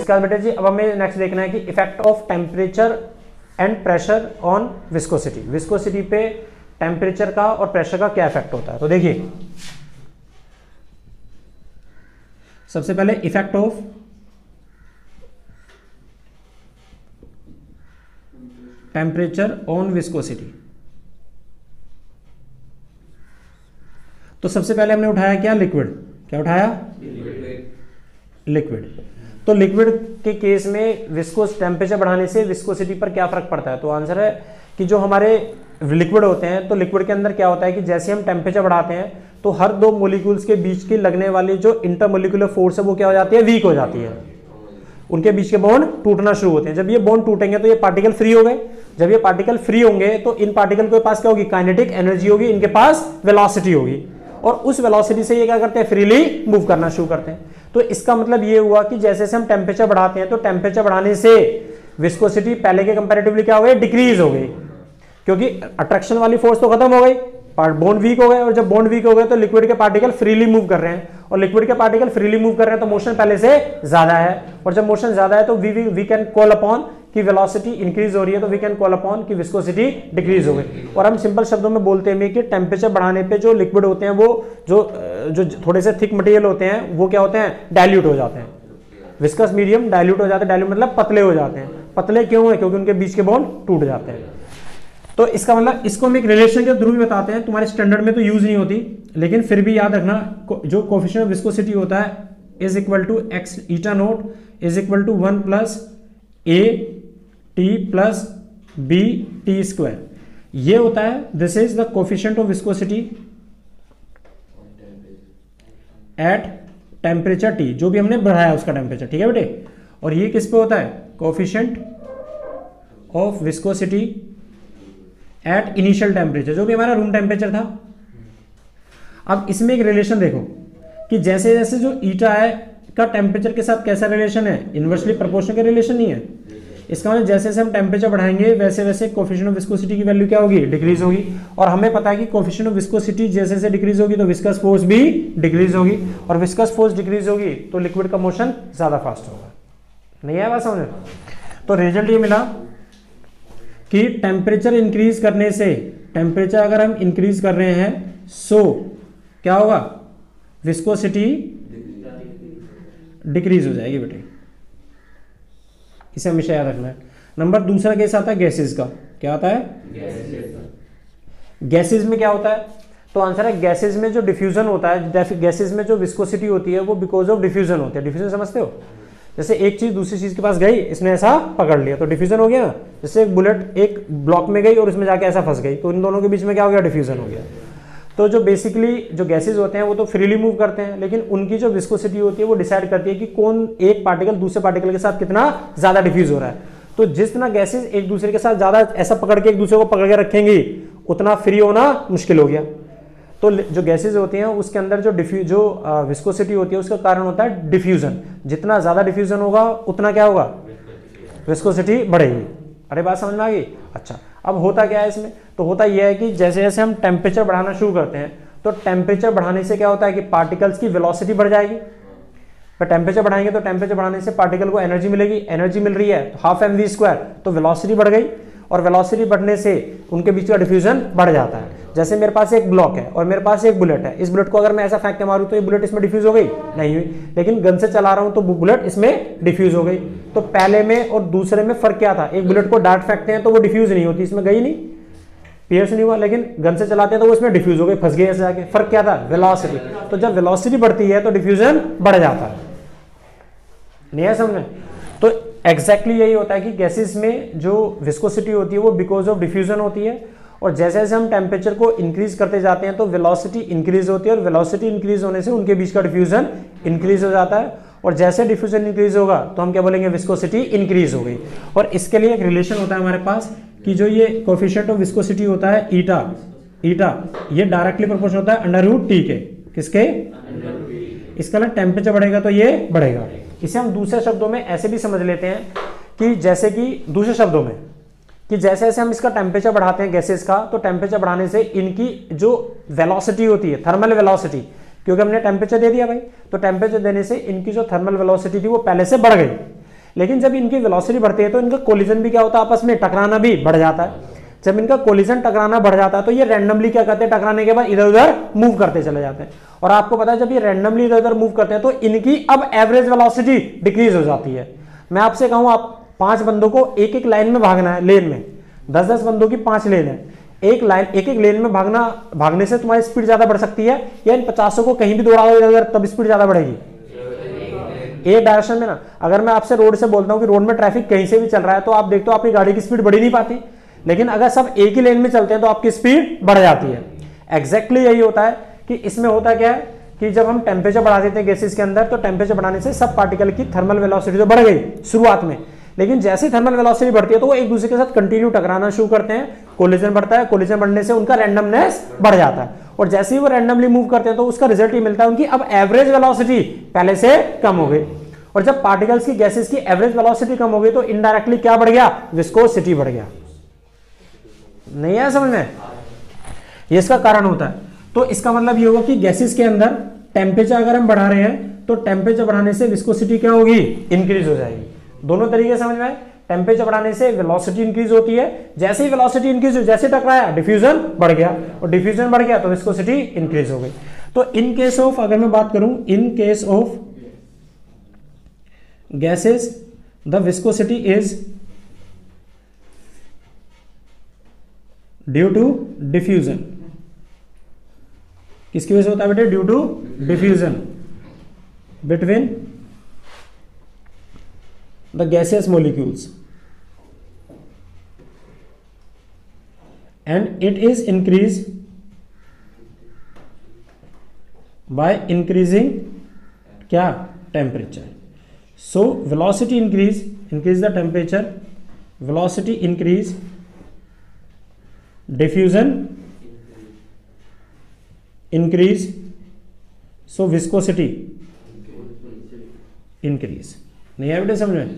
इसका बेटा जी अब हमें नेक्स्ट देखना है कि effect of temperature and pressure on viscosity. Viscosity पे टेम्परेचर का और प्रेशर का क्या इफेक्ट होता है। तो देखिए सबसे पहले effect of temperature on viscosity. तो सबसे पहले हमने उठाया क्या, लिक्विड। क्या उठाया, लिक्विड। तो लिक्विड के केस में विस्कोस टेम्परेचर बढ़ाने से विस्कोसिटी पर क्या फर्क पड़ता है। तो आंसर है कि जो हमारे लिक्विड होते हैं, तो लिक्विड के अंदर क्या होता है कि जैसे हम टेम्परेचर बढ़ाते हैं तो हर दो मोलिक्यूल्स के बीच की लगने वाली जो इंटरमोलिकुलर फोर्स है वो क्या हो जाती है, वीक हो जाती है। उनके बीच के बॉन्ड टूटना शुरू होते हैं। जब ये बॉन्ड टूटेंगे तो ये पार्टिकल फ्री हो गए। जब ये पार्टिकल फ्री होंगे तो इन पार्टिकल के पास क्या होगी, काइनेटिक एनर्जी होगी, इनके पास वेलोसिटी होगी और उस वेलोसिटी से ये क्या करते हैं, फ्रीली मूव करना शुरू करते हैं। तो इसका मतलब ये हुआ कि जैसे जैसे हम टेम्परेचर बढ़ाते हैं तो टेम्परेचर बढ़ाने से विस्कोसिटी पहले के कंपैरेटिवली क्या हो गई, डिक्रीज हो गई, क्योंकि अट्रैक्शन वाली फोर्स तो खत्म हो गई, बॉन्ड वीक हो गए। और जब बॉन्ड वीक हो गए तो लिक्विड के पार्टिकल फ्रीली मूव कर रहे हैं और लिक्विड के पार्टिकल फ्रीली मूव कर रहे हैं तो मोशन पहले से ज्यादा है। और जब मोशन ज्यादा है तो वी कैन कॉल अपॉन कि वेलोसिटी इंक्रीज हो रही है, तो वी कैन कॉल अपॉन कि विस्कोसिटी डिक्रीज हो गई। और हम सिंपल शब्दों में बोलते हैं कि टेम्परेचर बढ़ाने पे जो लिक्विड होते हैं वो जो थोड़े से थिक मटेरियल होते हैं वो क्या होते हैं, डाइल्यूट हो जाते हैं। विस्कस मीडियम डाइल्यूट हो जाते हैं। डाइल्यूट मतलब पतले हो जाते हैं। पतले क्यों है, क्योंकि उनके बीच के बॉन्ड टूट जाते हैं। तो इसका मतलब इसको हम एक रिलेशन के थ्रू भी बताते हैं। तुम्हारे स्टैंडर्ड में तो यूज नहीं होती, लेकिन फिर भी याद रखना जो कोफिशिएंट ऑफ विस्कोसिटी होता है is equal to x eta naught is equal to 1 plus a t plus b t square. ये होता है, this is the coefficient of viscosity at temperature T, जो भी हमने बढ़ाया उसका टेम्परेचर, ठीक है बेटे। और ये किस पे होता है, coefficient of viscosity at initial temperature, जो भी हमारा रूम टेम्परेचर था। अब इसमें एक रिलेशन देखो कि जैसे जैसे जो ईटा है का टेम्परेचर के साथ कैसा रिलेशन है, इनवर्सली प्रोपोर्शनल का रिलेशन नहीं है। इसका मतलब जैसे जैसे हम टेम्परेचर बढ़ाएंगे वैसे वैसे कोफिशिएंट ऑफ विस्कोसिटी की वैल्यू क्या होगी, डिक्रीज होगी। और हमें पता है कि कोफिशिएंट ऑफ विस्कोसिटी जैसे जैसे डिक्रीज होगी तो विस्कस फोर्स भी डिक्रीज होगी, और विस्कस फोर्स डिक्रीज होगी तो लिक्विड का मोशन ज्यादा फास्ट होगा। नहीं आया बात समझ। तो रिजल्ट ये मिला कि टेम्परेचर इंक्रीज करने से, टेम्परेचर अगर हम इंक्रीज कर रहे हैं सो क्या होगा, विस्कोसिटी डिक्रीज हो जाएगी बेटे। इसे हमेशा याद रखना है। नंबर दूसरा केस आता है गैसेस का। क्या आता है, गैसेस में क्या होता है। तो आंसर है गैसेस में जो डिफ्यूजन होता है, गैसेस में जो विस्कोसिटी होती है वो बिकॉज ऑफ डिफ्यूजन होती है। डिफ्यूजन समझते हो, जैसे एक चीज दूसरी चीज के पास गई, इसने ऐसा पकड़ लिया तो डिफ्यूजन हो गया। जैसे एक बुलेट एक ब्लॉक में गई और उसमें जाके ऐसा फंस गई, तो इन दोनों के बीच में क्या हो गया, डिफ्यूजन हो गया। तो जो बेसिकली जो गैसेज होते हैं वो तो फ्रीली मूव करते हैं, लेकिन उनकी जो विस्कोसिटी होती है वो डिसाइड करती है कि कौन एक पार्टिकल दूसरे पार्टिकल के साथ कितना ज्यादा डिफ्यूज हो रहा है। तो जितना गैसेज एक दूसरे के साथ ज्यादा ऐसा पकड़ के एक दूसरे को पकड़ के रखेंगी उतना फ्री होना मुश्किल हो गया। तो जो गैसेज होती हैं उसके अंदर जो विस्कोसिटी होती है उसका कारण होता है डिफ्यूजन। जितना ज्यादा डिफ्यूजन होगा उतना क्या होगा, विस्कोसिटी बढ़ेगी। अरे बात समझ में आ गई। अच्छा, अब होता क्या है इसमें, तो होता यह है कि जैसे जैसे हम टेम्परेचर बढ़ाना शुरू करते हैं तो टेम्परेचर बढ़ाने से क्या होता है कि पार्टिकल्स की वेलोसिटी बढ़ जाएगी। पर टेम्परेचर बढ़ाएंगे तो टेम्परेचर बढ़ाने से पार्टिकल को एनर्जी मिलेगी, एनर्जी मिल रही है तो हाफ mv², तो वेलोसिटी बढ़ गई, और वेलोसिटी बढ़ने से उनके बीच का डिफ्यूजन बढ़ जाता है। जैसे मेरे पास एक ब्लॉक है और मेरे पास एक बुलेट है, इस बुलेट को अगर मैं ऐसा फेंक के मारूं तो ये बुलेट इसमें डिफ्यूज हो गई, नहीं हुई। लेकिन गन से चला रहा हूं तो बुलेट इसमें डिफ्यूज हो गई। तो पहले में और दूसरे में फर्क क्या था, एक बुलेट को डार्ट फेंकते हैं तो वो डिफ्यूज नहीं होती, इसमें गई नहीं, पियर्स नहीं हुआ, लेकिन गन से चलाते हैं तो वो इसमें डिफ्यूज हो गई, फंस गई ऐसे जाके। फर्क क्या था, वेलोसिटी। तो जब वेलोसिटी बढ़ती है तो डिफ्यूजन बढ़ जाता है। नहीं है समझ में। तो एग्जैक्टली यही होता है कि गैसेस में जो विस्कोसिटी होती है वो बिकॉज ऑफ डिफ्यूजन होती है, और जैसे जैसे हम टेम्परेचर को इंक्रीज करते जाते हैं तो वेलोसिटी इंक्रीज होती है, और वेलोसिटी इंक्रीज होने से उनके बीच का डिफ्यूजन इंक्रीज हो जाता है, और जैसे डिफ्यूजन इंक्रीज होगा तो हम क्या बोलेंगे, विस्कोसिटी इंक्रीज हो गई। और इसके लिए एक रिलेशन होता है हमारे पास कि जो ये कोफिशिएंट ऑफ विस्कोसिटी होता है ईटा, ये डायरेक्टली प्रोपोर्शनल होता है √T के, किसके, इसका ना टेम्परेचर बढ़ेगा तो ये बढ़ेगा। इसे हम दूसरे शब्दों में ऐसे भी समझ लेते हैं कि जैसे कि दूसरे शब्दों में कि जैसे जैसे हम इसका टेम्परेचर बढ़ाते हैं गैसेस का, तो टेम्परेचर बढ़ाने से इनकी जो वेलोसिटी होती है, थर्मल वेलोसिटी, क्योंकि हमने टेम्परेचर दे दिया भाई, तो टेम्परेचर देने से इनकी जो थर्मल वेलोसिटी थी वो पहले से बढ़ गई। लेकिन जब इनकी वेलोसिटी बढ़ती है तो इनका कोलिजन भी क्या होता है, आपस में टकराना भी बढ़ जाता है। जब इनका कोलिजन टकराना बढ़ जाता है तो ये रैंडमली क्या करते हैं, टकराने के बाद इधर उधर मूव करते चले जाते हैं। और आपको पता है जब ये रैंडमली इधर उधर मूव करते हैं तो इनकी अब एवरेज वेलोसिटी डिक्रीज हो जाती है। मैं आपसे कहूं आप 5 बंदों को एक एक लाइन में भागना है, लेन में 10-10 बंदों की 5 लेन है, एक लेन में भागने से तुम्हारी स्पीड ज्यादा बढ़ सकती है, या इन 50 को कहीं भी दौड़ा दो इधर तब स्पीड ज्यादा बढ़ेगी? एक डायरेक्शन में ना। अगर मैं आपसे रोड से बोलता हूं कि रोड में ट्रैफिक कहीं से भी चल रहा है तो आप देखते हो आपकी गाड़ी की स्पीड बढ़ ही नहीं पाती, लेकिन अगर सब एक ही लेन में चलते हैं तो आपकी स्पीड बढ़ जाती है। एग्जैक्टली यही होता है कि इसमें होता क्या है कि जब हम टेम्परेचर बढ़ा देते हैं गैसेस के अंदर तो टेम्परेचर बढ़ाने से सब पार्टिकल की थर्मल वेलोसिटी तो बढ़ गई शुरुआत में, लेकिन जैसे थर्मल वेलोसिटी बढ़ती है तो वो एक दूसरे के साथ कंटिन्यू टकराना शुरू करते हैं, कोलिजन बढ़ता है, कोलिजन बढ़ने से उनका रैंडमनेस बढ़ जाता है, और जैसे ही वो रैंडमली मूव करते हैं तो उसका रिजल्ट ये मिलता है उनकी अब एवरेज वेलोसिटी पहले से कम हो गई। और जब पार्टिकल्स की गैसेस की एवरेज वेलोसिटी कम हो गई तो इनडायरेक्टली क्या बढ़ गया, विस्कोसिटी बढ़ गया। नहीं है समझ में? ये इसका कारण होता है। तो इसका मतलब ये होगा कि गैसेस के अंदर टेम्परेचर अगर हम बढ़ा रहे हैं तो टेम्परेचर बढ़ाने से विस्कोसिटी क्या होगी, इंक्रीज हो जाएगी। दोनों तरीके समझ में आए? टेम्परेचर बढ़ाने से वेलोसिटी इंक्रीज होती है, जैसे ही वेलोसिटी इंक्रीज हो, जैसे टकराया डिफ्यूजन बढ़ गया, और डिफ्यूजन बढ़ गया तो विस्कोसिटी इंक्रीज हो गई। तो इन केस ऑफ, अगर मैं बात करूं in case of gases the viscosity is due to diffusion. किसकी वजह से होता है बेटे? Due to diffusion between the gaseous molecules, and it is increased by increasing क्या, temperature. So velocity increase the temperature, velocity increase, diffusion increase, so viscosity increase। नहीं है बेटे समझ में?